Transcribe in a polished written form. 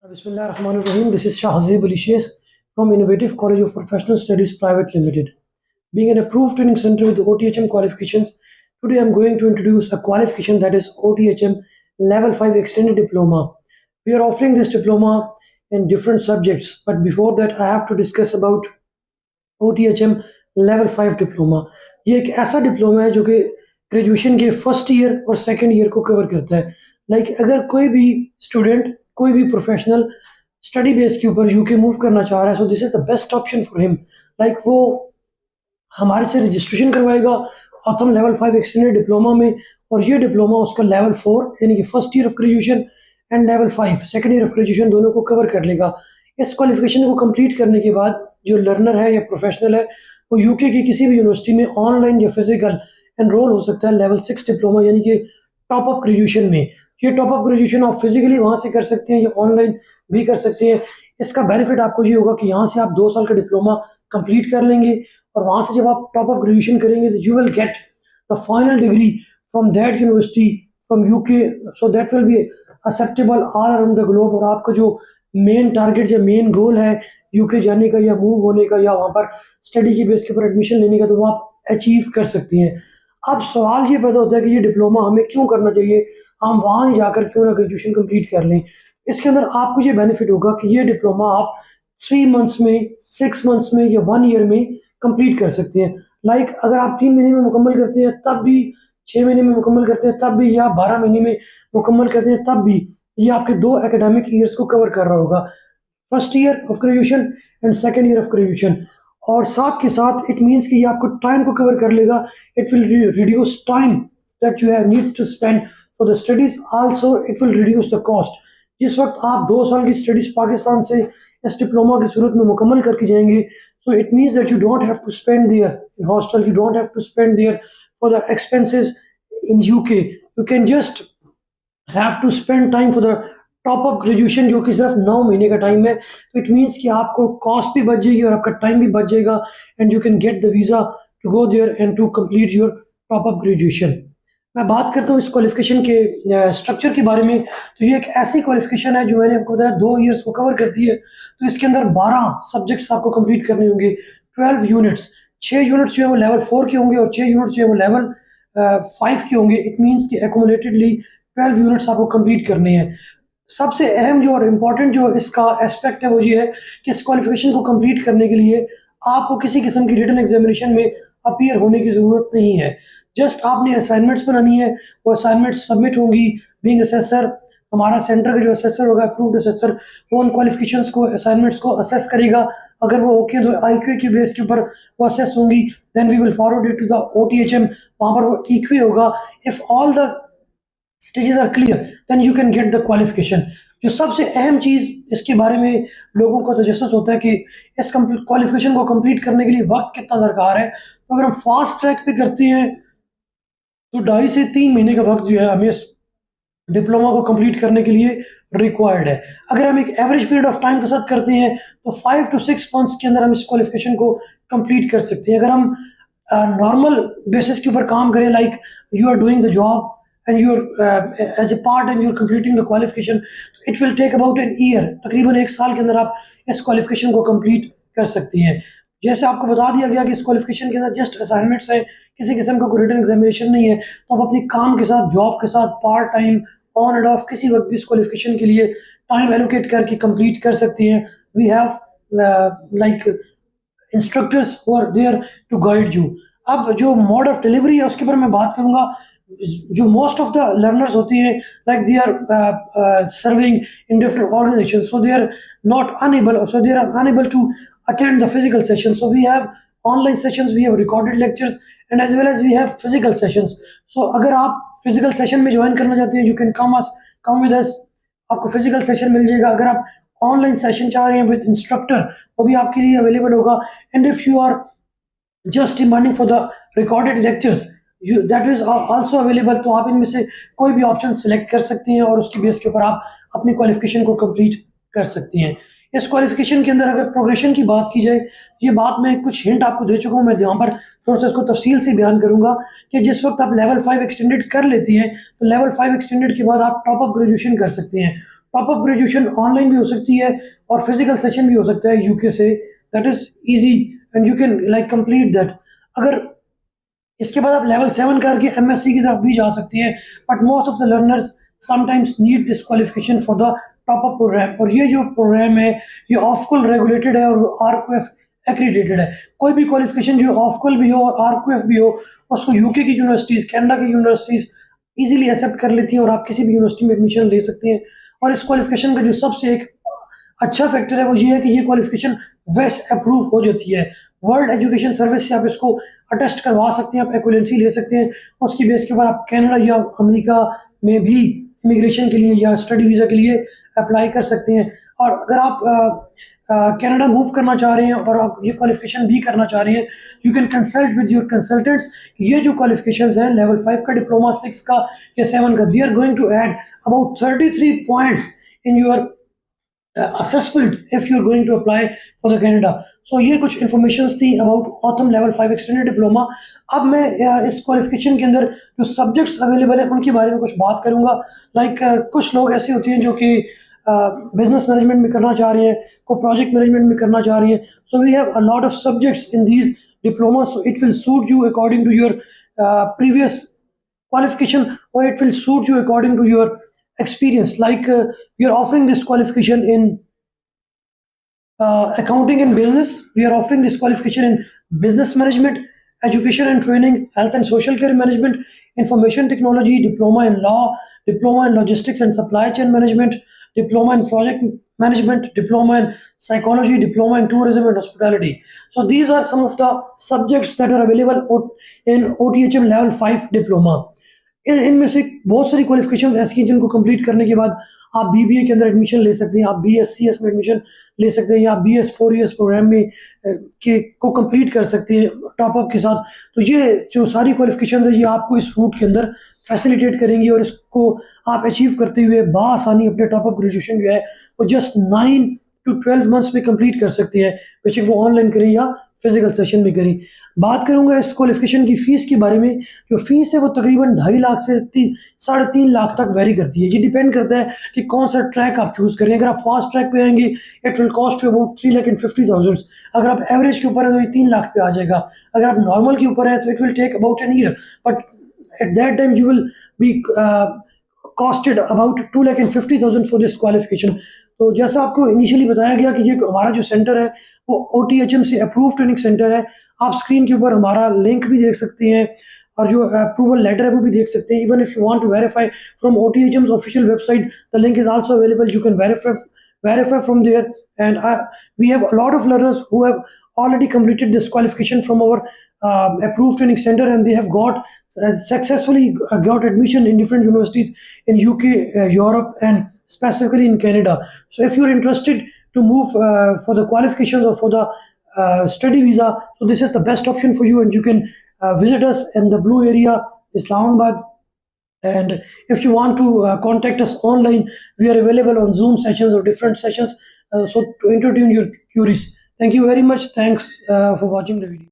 Bismillahirrahmanirrahim. This is Shahzeeb Ali Sheikh from Innovative College of Professional Studies Private Limited. Being an approved training center with OTHM qualifications, today I'm going to introduce a qualification that is OTHM Level 5 Extended Diploma. We are offering this diploma in different subjects, but before that I have to discuss about OTHM level 5 diploma. ये एक ऐसा diploma है जो कि graduation के first year और second year को cover करता है। अगर कोई भी स्टूडेंट, कोई भी प्रोफेशनल स्टडी बेस के ऊपर यूके मूव करना चाह रहा है, so this is the best option for him. वो हमारे से रजिस्ट्रेशन करवाएगा ऑटम लेवल 5 एक्सटेंडेड डिप्लोमा में, और ये डिप्लोमा उसका लेवल 4 यानी कि first year of graduation and level 5 second year of graduation दोनों को कवर कर लेगा। इस क्वालिफिकेशन को कंप्लीट करने के बाद जो लर्नर है या प्रोफेशनल है वो यूके की किसी भी यूनिवर्सिटी में ऑनलाइन या फिजिकल एनरोल हो सकता है लेवल 6 डिप्लोमा यानी कि टॉप अप ग्रेजुएशन में। ये टॉप अप ग्रेजुएशन आप फिजिकली वहाँ से कर सकते हैं या ऑनलाइन भी कर सकते हैं। इसका बेनिफिट आपको ये होगा कि यहाँ से आप 2 साल का डिप्लोमा कंप्लीट कर लेंगे और वहाँ से जब आप टॉप अप ग्रेजुएशन करेंगे तो you will get the final decree from that university from UK, so that will be acceptable all around the globe. और आपका जो मेन टारगेट या मेन गोल है यूके जाने का या मूव होने का या वहाँ पर स्टडी की बेस के ऊपर एडमिशन लेने का, तो वो आप अचीव कर सकती हैं। अब सवाल ये पैदा होता है कि ये डिप्लोमा हमें क्यों करना चाहिए, हम वहाँ ही जाकर क्यों ना ग्रेजुएशन कंप्लीट कर लें। इसके अंदर आपको ये बेनिफिट होगा कि ये डिप्लोमा आप 3 मंथ्स में, 6 मंथ्स में या 1 ईयर में कंप्लीट कर सकते हैं। अगर आप 3 महीने में मुकम्मल करते हैं तब भी, 6 महीने में मुकम्मल करते हैं तब भी, या 12 महीने में मुकम्मल करते हैं तब भी, ये आपके 2 एकेडमिक ईयर्स को कवर कर रहा होगा, first year of graduation and second year of graduation. और साथ के साथ इट मीन्स कि ये आपको टाइम को कवर कर लेगा। It will reduce time that you have needs to spend for the studies, also it will reduce the cost. जिस वक्त आप 2 साल की स्टडीज पाकिस्तान से इस डिप्लोमा की सूरत में मुकम्मल करके जाएंगे, so it means that you don't have to spend there in hostel, you don't have to spend there for the expenses in UK. You can just have to spend time for the top up graduation जो कि सिर्फ 9 महीने का time है। तो it means कि आपको cost भी बच जाएगी और आपका टाइम भी बच जाएगा and you can get the visa to go there and to complete your top up graduation. मैं बात करता हूँ इस क्वालिफिकेशन के स्ट्रक्चर के बारे में। तो ये एक ऐसी क्वालिफिकेशन है जो मैंने आपको बताया 2 ईयर्स को कवर करती है। तो इसके अंदर 12 सब्जेक्ट्स आपको कंप्लीट करने होंगे, 12 यूनिट्स, 6 यूनिट्स जो है वो लेवल 4 के होंगे और 6 यूनिट्स जो है वो लेवल 5 के होंगे। इट मीन्स कि एकोमोडेटेडली 12 यूनिट्स आपको कंप्लीट करने हैं। सबसे अहम जो और इम्पॉर्टेंट जो इसका एस्पेक्ट है वो ये है कि इस क्वालिफिकेशन को कंप्लीट करने के लिए आपको किसी किस्म की रिटन एग्जामिनेशन में अपीयर होने की ज़रूरत नहीं है। जस्ट आपने असाइनमेंट्स बनानी है, वो असाइनमेंट्स सबमिट होंगी। बीइंग असेसर, हमारा सेंटर का जो असेसर होगा, अप्रूव्ड असेसर, वो उन क्वालिफिकेशंस को, असाइनमेंट्स को असेस करेगा। अगर वो ओके तो IQA की बेस के ऊपर वो असेस होंगी, then we will forward it to the OTHM, वहाँ पर वो EQA होगा। If all the stages are clear then you can get the qualification. जो सबसे अहम चीज़ इसके बारे में लोगों को तजस्सुस होता है कि इस क्वालिफिकेशन को कंप्लीट करने के लिए वक्त कितना दरकार है। तो अगर हम फास्ट ट्रैक पे करते हैं तो 2.5 से 3 महीने का वक्त जो है हमें इस डिप्लोमा को कंप्लीट करने के लिए रिक्वायर्ड है। अगर हम एक एवरेज पीरियड ऑफ टाइम के साथ करते हैं तो 5 to 6 मंथ्स के अंदर हम इस क्वालिफिकेशन को कंप्लीट कर सकते हैं। अगर हम नॉर्मल बेसिस के ऊपर काम करें, you are doing the job and you're as a part time you're completing the qualification, it will take about an year, तकरीबन 1 साल के अंदर आप इस क्वालिफिकेशन को कंप्लीट कर सकती हैं। जैसे आपको बता दिया गया कि इस क्वालिफिकेशन के अंदर जस्ट असाइनमेंट्स है, किसी किस्म का कोई रिटन एग्जामिनेशन नहीं है। तो आप अपनी काम के साथ, जॉब के साथ, part time, on end of, किसी वक्त भी इस क्वालिफिकेशन के लिए टाइम एलोकेट करके कंप्लीट कर सकती हैं। We have instructors who are there to guide you. अब जो मोड ऑफ डिलीवरी है उसके ऊपर मैं बात करूँगा। जो मोस्ट ऑफ द लर्नर्स होती हैं, they are serving in different organisation, so they are unable to attend the physical sessions. So we have online sessions, we have recorded lectures, and as well as we have physical sessions. So अगर आप physical session में join करना चाहते हैं, you can come with us, आपको physical session मिल जाएगा। अगर आप online session चाह रहे हैं with instructor, वो भी आपके लिए available होगा। And if you are just demanding for the recorded lectures, that is also available, तो आप इनमें से कोई भी ऑप्शन सेलेक्ट कर सकती हैं और उसकी बेस के ऊपर आप अपनी क्वालिफिकेशन को कंप्लीट कर सकती हैं। इस क्वालिफिकेशन के अंदर अगर प्रोग्रेशन की बात की जाए, ये बात मैं कुछ हिंट आपको दे चुका हूँ, मैं यहाँ पर थोड़ा सा इसको तफसील से बयान करूँगा कि जिस वक्त आप लेवल 5 एक्सटेंडेड कर लेती हैं तो लेवल 5 एक्सटेंडेड के बाद आप टॉप अप ग्रेजुएशन कर सकते हैं। टॉप अप ग्रेजुएशन ऑनलाइन भी हो सकती है और फिजिकल सेशन भी हो सकता है यूके से, that is easy and you can like complete that. अगर इसके बाद आप लेवल 7 करके एमएससी की तरफ भी जा सकते हैं, but most of the learners sometimes need this qualification for the top up programme. और ये जो प्रोग्राम है ये ऑफकुल रेगुलेटेड है और आरक्यूएफ एक्रीडेटेड है। कोई भी क्वालिफिकेशन जो ऑफकुल भी हो और आरक्यूएफ भी हो, उसको यूके की यूनिवर्सिटीज़, कनाडा की यूनिवर्सिटीज़ इजीली एक्सेप्ट कर लेती हैं और आप किसी भी यूनिवर्सिटी में एडमिशन ले सकते हैं। और इस क्वालिफिकेशन का जो सबसे एक अच्छा फैक्टर है वो ये है कि ये क्वालिफिकेशन वेस्ट अप्रूव हो जाती है। वर्ल्ड एजुकेशन सर्विस से आप इसको अटेस्ट करवा सकते हैं, आप एक्विवेलेंसी ले सकते हैं। उसकी बेस के बाद आप कनाडा या अमेरिका में भी इमिग्रेशन के लिए या स्टडी वीज़ा के लिए अप्लाई कर सकते हैं। और अगर आप कनाडा मूव करना चाह रहे हैं और आप ये क्वालिफिकेशन भी करना चाह रहे हैं, you can consult with your consultants. ये जो क्वालिफिकेशंस हैं लेवल 5 का, डिप्लोमा 6 का या 7 का, they are going to add about 33 points in your assessment if you're going to apply for the Canada. So ये कुछ informations थी about Autumn Level 5 Extended Diploma। अब मैं इस क्वालिफिकेशन के अंदर जो सब्जेक्ट्स अवेलेबल हैं उनके बारे में कुछ बात करूंगा। कुछ लोग ऐसे होते हैं जो कि बिजनेस मैनेजमेंट में करना चाह रहे हैं, को प्रोजेक्ट मैनेजमेंट में करना चाह रहे हैं। So we have a lot of subjects in these diploma, so it will suit you according to your previous qualification, or it will suit you according to your experience. We are offering this qualification in accounting and business. We are offering this qualification in business management, education and training, health and social care management, information technology, diploma in law, diploma in logistics and supply chain management, diploma in project management, diploma in psychology, diploma in tourism and hospitality. So these are some of the subjects that are available in OTHM level 5 diploma. इनमें से बहुत सारी qualification ऐसी हैं जिनको complete करने के बाद आप बीबीए के अंदर एडमिशन ले सकते हैं, आप बीएससीएस में एडमिशन ले सकते हैं, या आप बीएस 4 इयर्स प्रोग्राम में के को कंप्लीट कर सकते हैं टॉप अप के साथ। तो ये जो सारी क्वालिफिकेशन है ये आपको इस रूट के अंदर फैसिलिटेट करेंगी और इसको आप अचीव करते हुए बआसानी अपने टॉप अप ग्रेजुएशन जो है वो जस्ट 9 to 12 मंथ्स में कंप्लीट कर सकते हैं, बेशक वो ऑनलाइन करें या फिजिकल सेशन में करें। बात करूंगा इस क्वालिफिकेशन की फ़ीस के बारे में। जो फीस है वो तकरीबन 2.5 लाख से 3.5 लाख तक वेरी करती है। ये डिपेंड करता है कि कौन सा ट्रैक आप चूज़ करें। अगर आप फास्ट ट्रैक पे आएंगे it will cost you about 3,50,000। अगर आप एवरेज के ऊपर है तो ये 3 लाख पे आ जाएगा। अगर आप नॉर्मल के ऊपर है तो it will take about an year, but at that time you will be costed about 2,50,000 for this qualification. तो जैसा आपको इनिशियली बताया गया कि ये हमारा जो सेंटर है वो OTHM से अप्रूव ट्रेनिंग सेंटर है। आप स्क्रीन के ऊपर हमारा लिंक भी देख सकते हैं और जो अप्रूवल लेटर है वो भी देख सकते हैं। Even if you want to verify from OTHM's official website, the link is also available, you can verify from there, and we have a lot of learners who have already completed this qualification from our approved training center, and they have successfully got admission in different universities in UK, Europe, and specifically in Canada. So if you're interested to move for the qualifications or for the study visa, so this is the best option for you, and you can visit us in the blue area, Islamabad. And if you want to contact us online, we are available on Zoom sessions or different sessions, so to entertain your queries. Thank you very much. Thanks for watching the video.